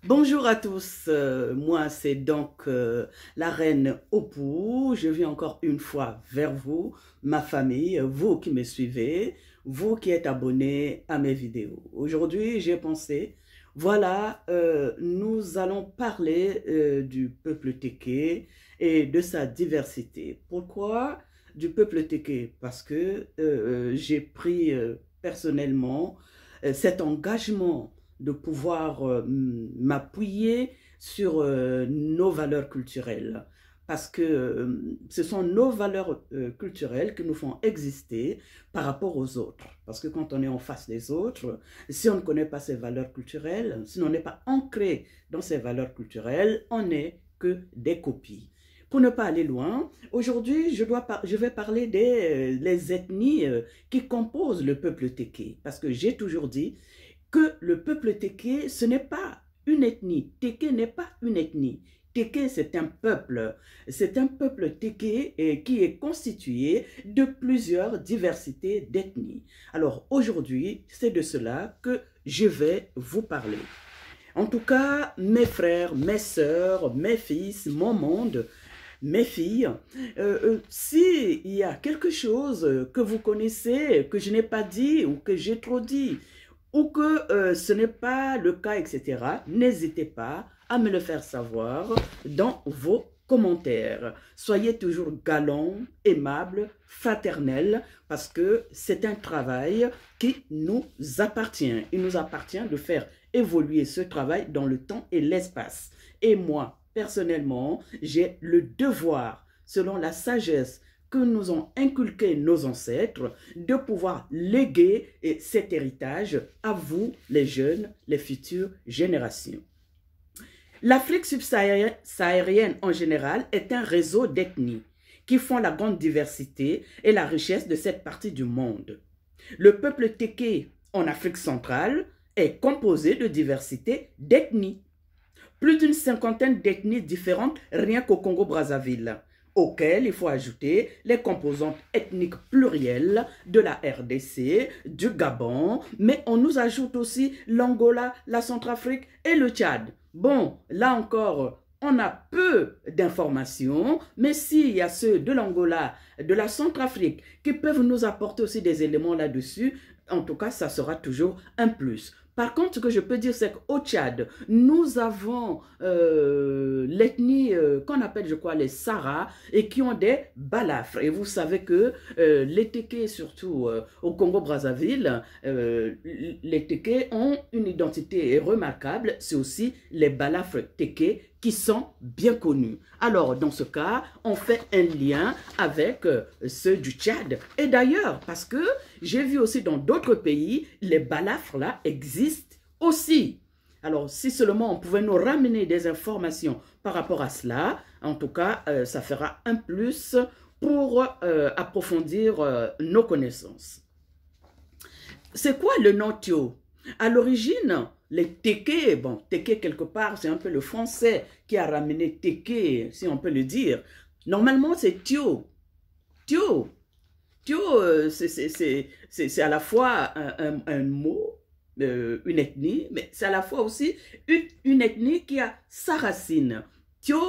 Bonjour à tous, moi c'est donc la reine Opou. Je viens encore une fois vers vous, ma famille, vous qui me suivez, vous qui êtes abonnés à mes vidéos. Aujourd'hui j'ai pensé, voilà, nous allons parler du peuple Téké et de sa diversité. Pourquoi du peuple Téké? Parce que j'ai pris personnellement cet engagement de pouvoir m'appuyer sur nos valeurs culturelles. Parce que ce sont nos valeurs culturelles qui nous font exister par rapport aux autres. Parce que quand on est en face des autres, si on ne connaît pas ces valeurs culturelles, si on n'est pas ancré dans ces valeurs culturelles, on n'est que des copies. Pour ne pas aller loin, aujourd'hui, je vais parler des ethnies qui composent le peuple Téké. Parce que j'ai toujours dit que le peuple Téké, ce n'est pas une ethnie. Téké n'est pas une ethnie. Téké, c'est un peuple. C'est un peuple Téké qui est constitué de plusieurs diversités d'ethnies. Alors aujourd'hui, c'est de cela que je vais vous parler. En tout cas, mes frères, mes sœurs, mes fils, mon monde, mes filles, s'il y a quelque chose que vous connaissez, que je n'ai pas dit ou que j'ai trop dit, ou que ce n'est pas le cas, etc., n'hésitez pas à me le faire savoir dans vos commentaires. Soyez toujours galants, aimables, fraternels, parce que c'est un travail qui nous appartient. Il nous appartient de faire évoluer ce travail dans le temps et l'espace. Et moi, personnellement, j'ai le devoir, selon la sagesse que nous ont inculqué nos ancêtres, de pouvoir léguer cet héritage à vous, les jeunes, les futures générations. L'Afrique subsaharienne en général est un réseau d'ethnies qui font la grande diversité et la richesse de cette partie du monde. Le peuple Téké en Afrique centrale est composé de diversité d'ethnies. Plus d'une cinquantaine d'ethnies différentes rien qu'au Congo-Brazzaville, auxquelles il faut ajouter les composantes ethniques plurielles de la RDC, du Gabon, mais on nous ajoute aussi l'Angola, la Centrafrique et le Tchad. Bon, là encore, on a peu d'informations, mais s'il y a ceux de l'Angola, de la Centrafrique, qui peuvent nous apporter aussi des éléments là-dessus, en tout cas, ça sera toujours un plus. Par contre, ce que je peux dire, c'est qu'au Tchad, nous avons l'ethnie qu'on appelle, je crois, les Sara, et qui ont des balafres. Et vous savez que les Téké, surtout au Congo-Brazzaville, les Téké ont une identité remarquable. C'est aussi les balafres Téké qui sont bien connus. Alors, dans ce cas, on fait un lien avec ceux du Tchad. Et d'ailleurs, parce que j'ai vu aussi dans d'autres pays, les balafres là existent aussi. Alors, si seulement on pouvait nous ramener des informations par rapport à cela, en tout cas, ça fera un plus pour approfondir nos connaissances. C'est quoi le nom Tio? À l'origine, les Téké, bon, Téké quelque part, c'est un peu le français qui a ramené Téké, si on peut le dire. Normalement, c'est Tio. Tio. Tio, c'est à la fois un mot, une ethnie, mais c'est à la fois aussi une ethnie qui a sa racine. Tio,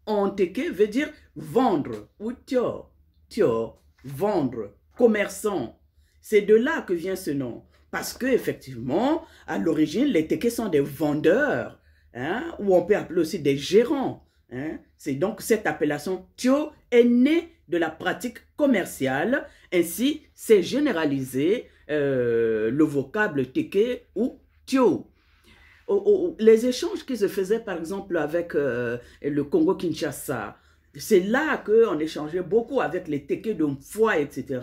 en Téké, veut dire vendre, ou Tio. Tio, vendre, commerçant. C'est de là que vient ce nom. Parce que effectivement, à l'origine, les Téké sont des vendeurs, hein, ou on peut appeler aussi des gérants. Hein. C'est donc cette appellation Tio est née de la pratique commerciale. Ainsi, c'est généralisé le vocable Téké ou Tio. Les échanges qui se faisaient par exemple avec le Congo-Kinshasa, c'est là qu'on échangeait beaucoup avec les Téké de Mfoua, etc.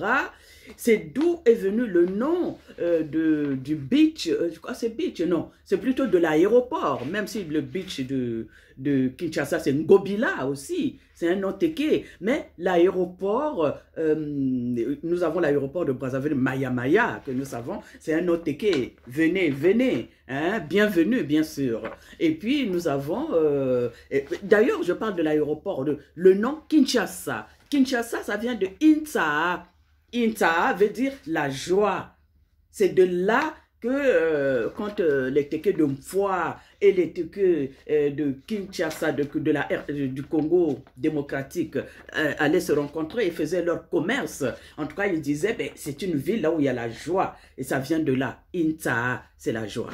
C'est d'où est venu le nom du beach, je crois que c'est beach, non, c'est plutôt de l'aéroport, même si le beach de Kinshasa, c'est Ngobila aussi, c'est un nom Téké. Mais l'aéroport, nous avons l'aéroport de Brazzaville, Maya Maya, que nous savons, c'est un nom Téké. Venez, venez, hein, bienvenue, bien sûr. Et puis, nous avons, d'ailleurs, je parle de l'aéroport, le nom Kinshasa. Kinshasa, ça vient de Intaa. Intaa veut dire la joie. C'est de là que quand les Téké de Mfoua et les Téké de Kinshasa, du Congo démocratique, allaient se rencontrer et faisaient leur commerce. En tout cas, ils disaient, ben, c'est une ville là où il y a la joie. Et ça vient de là. Intaa, c'est la joie.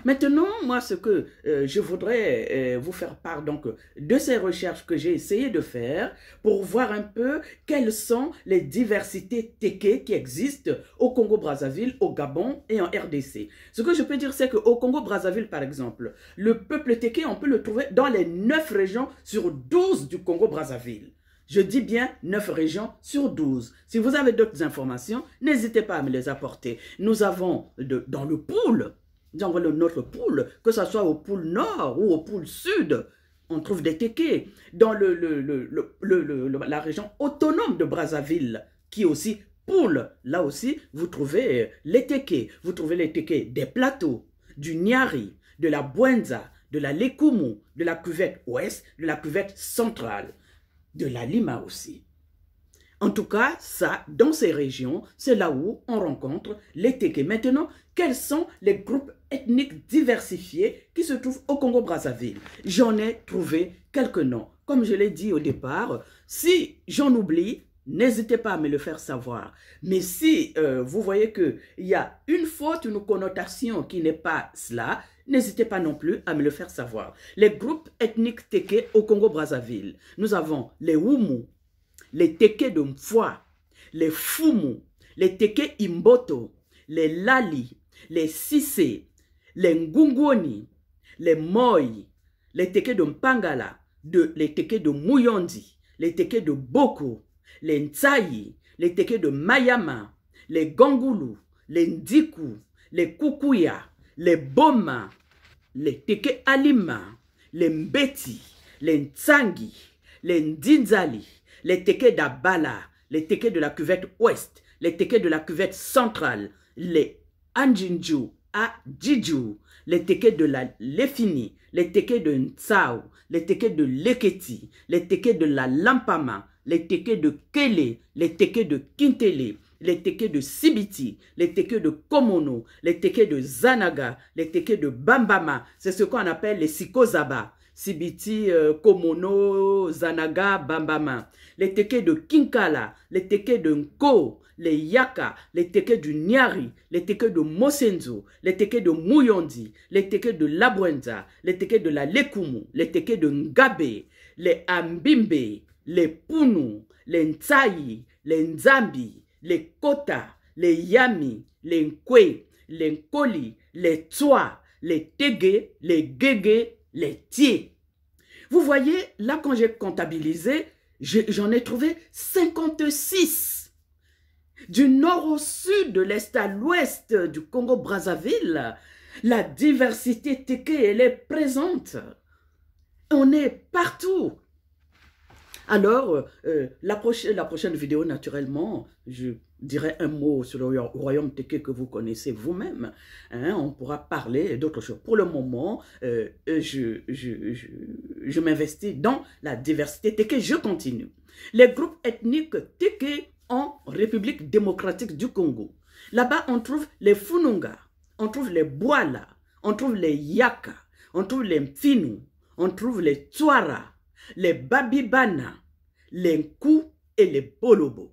Maintenant, moi, ce que je voudrais vous faire part donc de ces recherches que j'ai essayé de faire pour voir un peu quelles sont les diversités téké qui existent au Congo-Brazzaville, au Gabon et en RDC. Ce que je peux dire, c'est qu'au Congo-Brazzaville, par exemple, le peuple téké, on peut le trouver dans les 9 régions sur 12 du Congo-Brazzaville. Je dis bien 9 régions sur 12. Si vous avez d'autres informations, n'hésitez pas à me les apporter. Nous avons dans le pôle, dans notre pôle, que ce soit au pôle nord ou au pôle sud, on trouve des tékés. Dans la région autonome de Brazzaville, qui est aussi pôle, là aussi, vous trouvez les tékés. Vous trouvez les tékés des plateaux, du Niari, de la Bwenza, de la Lekumu, de la cuvette ouest, de la cuvette centrale, de la Lima aussi. En tout cas, ça, dans ces régions, c'est là où on rencontre les tékés. Maintenant, quels sont les groupes ethniques diversifiés qui se trouvent au Congo-Brazzaville? J'en ai trouvé quelques noms. Comme je l'ai dit au départ, si j'en oublie, n'hésitez pas à me le faire savoir. Mais si vous voyez qu'il y a une faute, une connotation qui n'est pas cela, n'hésitez pas non plus à me le faire savoir. Les groupes ethniques tékés au Congo-Brazzaville, nous avons les Wumu, les Tékés de Mfoua, les Fumu, les Tékés Imboto, les Lali, les Sissé, les Ngungoni, les Moi, les Tékés de Mpangala, les Tékés de Mouyondi, les Tékés de Boko, les Ntsayi, les Tékés de Mayama, les Gangulu, les Ndiku, les Kukuya, les Boma, les Tékés Alima, les Mbeti, les Ntsangi, les Ndinzali, les Tékés d'Abala, les Tékés de la cuvette ouest, les Tékés de la cuvette centrale, les Anjinju à Djidju, les Tékés de la Lefini, les Tékés de Ntsao, les Tékés de Leketi, les Tékés de la Lampama, les Tékés de Kele, les Tékés de Kintele, les Tékés de Sibiti, les Tékés de Komono, les Tékés de Zanaga, les Tékés de Bambama, c'est ce qu'on appelle les Sikozaba. Sibiti, Komono, Zanaga, Bambama, les Tékés de Kinkala, les Tékés de Nko, les Yaka, les Tékés du Niari, les Tékés de Mosenzo, les Tékés de Mouyondi, les Tékés de Labwenza, les Tékés de la Lekumu, les Tékés de Ngabe, les Ambimbe, les Punu, les Ntsayi, les Nzambi, les Kota, les Yami, les Nkwe, les Nkoli, les Tswa, les Tege, les Gege, les Tiers. Vous voyez, là, quand j'ai comptabilisé, j'en ai trouvé 56. Du nord au sud, de l'est à l'ouest du Congo-Brazzaville, la diversité téké, elle est présente. On est partout. Alors, la prochaine vidéo, naturellement, je dirai un mot sur le royaume téké que vous connaissez vous-même. Hein, on pourra parler d'autres choses. Pour le moment, je m'investis dans la diversité téké. Je continue. Les groupes ethniques téké en République démocratique du Congo. Là-bas, on trouve les Fununga, on trouve les Bwala, on trouve les Yaka, on trouve les Mfinu, on trouve les Tswara, les Babibana, les Nkou et les Bolobo.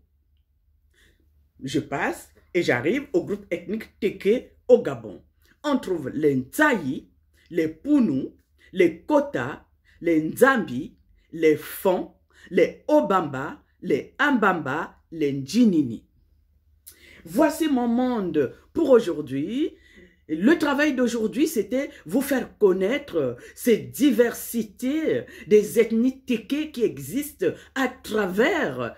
Je passe et j'arrive au groupe ethnique téké au Gabon. On trouve les Ntsayi, les Punu, les Kota, les Nzambi, les Fon, les Obamba, les Ambamba, les Ndjinini. Voici mon monde pour aujourd'hui. Le travail d'aujourd'hui, c'était vous faire connaître ces diversités des ethnies téké qui existent à travers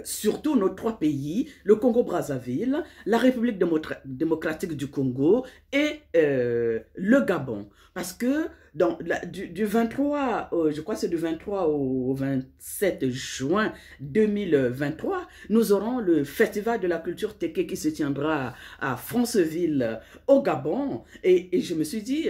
surtout nos 3 pays, le Congo-Brazzaville, la République démocratique du Congo et le Gabon. Parce que du 23, je crois que c'est du 23 au 27 juin 2023, nous aurons le Festival de la culture Téké qui se tiendra à Franceville, au Gabon. Et je me suis dit,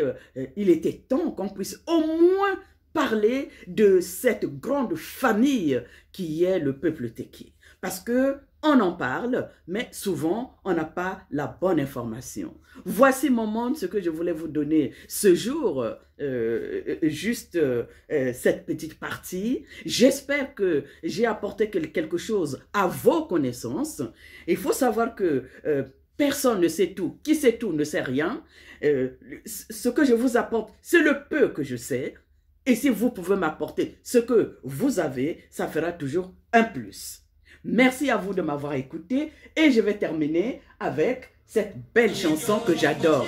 il était temps qu'on puisse au moins parler de cette grande famille qui est le peuple Téké. Parce que on en parle, mais souvent, on n'a pas la bonne information. Voici mon monde, ce que je voulais vous donner ce jour, juste cette petite partie. J'espère que j'ai apporté quelque chose à vos connaissances. Il faut savoir que personne ne sait tout. Qui sait tout ne sait rien. Ce que je vous apporte, c'est le peu que je sais. Et si vous pouvez m'apporter ce que vous avez, ça fera toujours un plus. Merci à vous de m'avoir écouté et je vais terminer avec cette belle chanson que j'adore.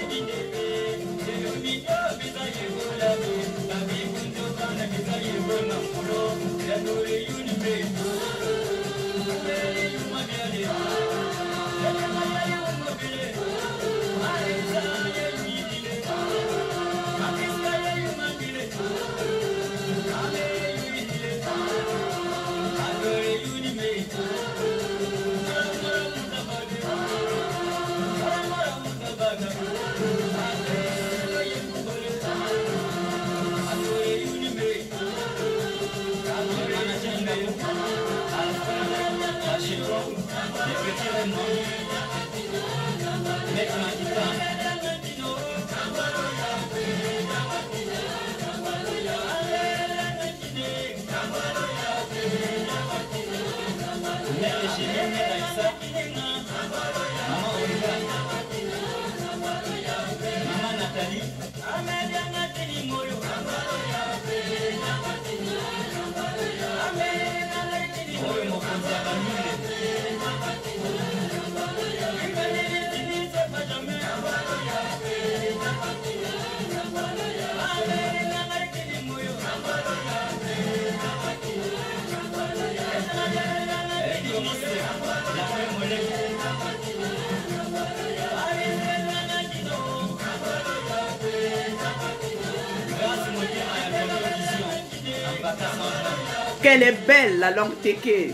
Qu'elle est belle la langue Téké.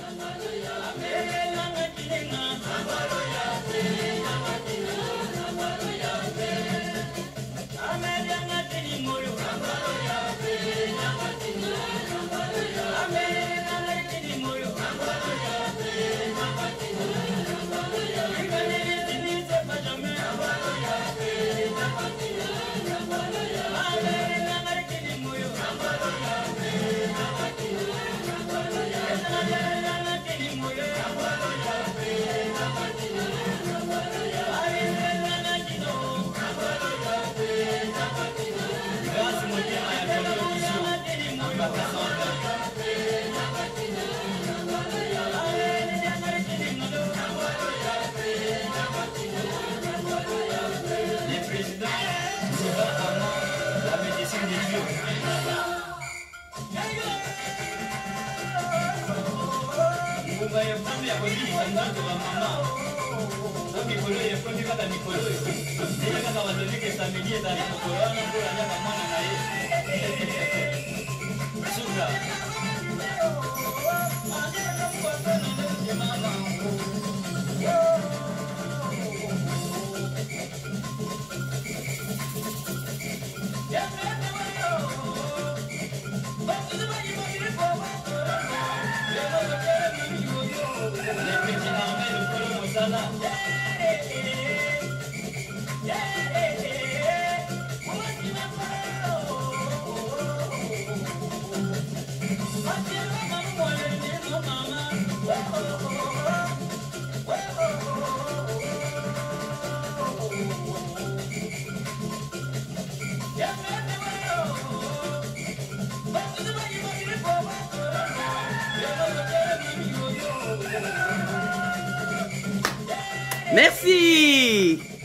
Merci.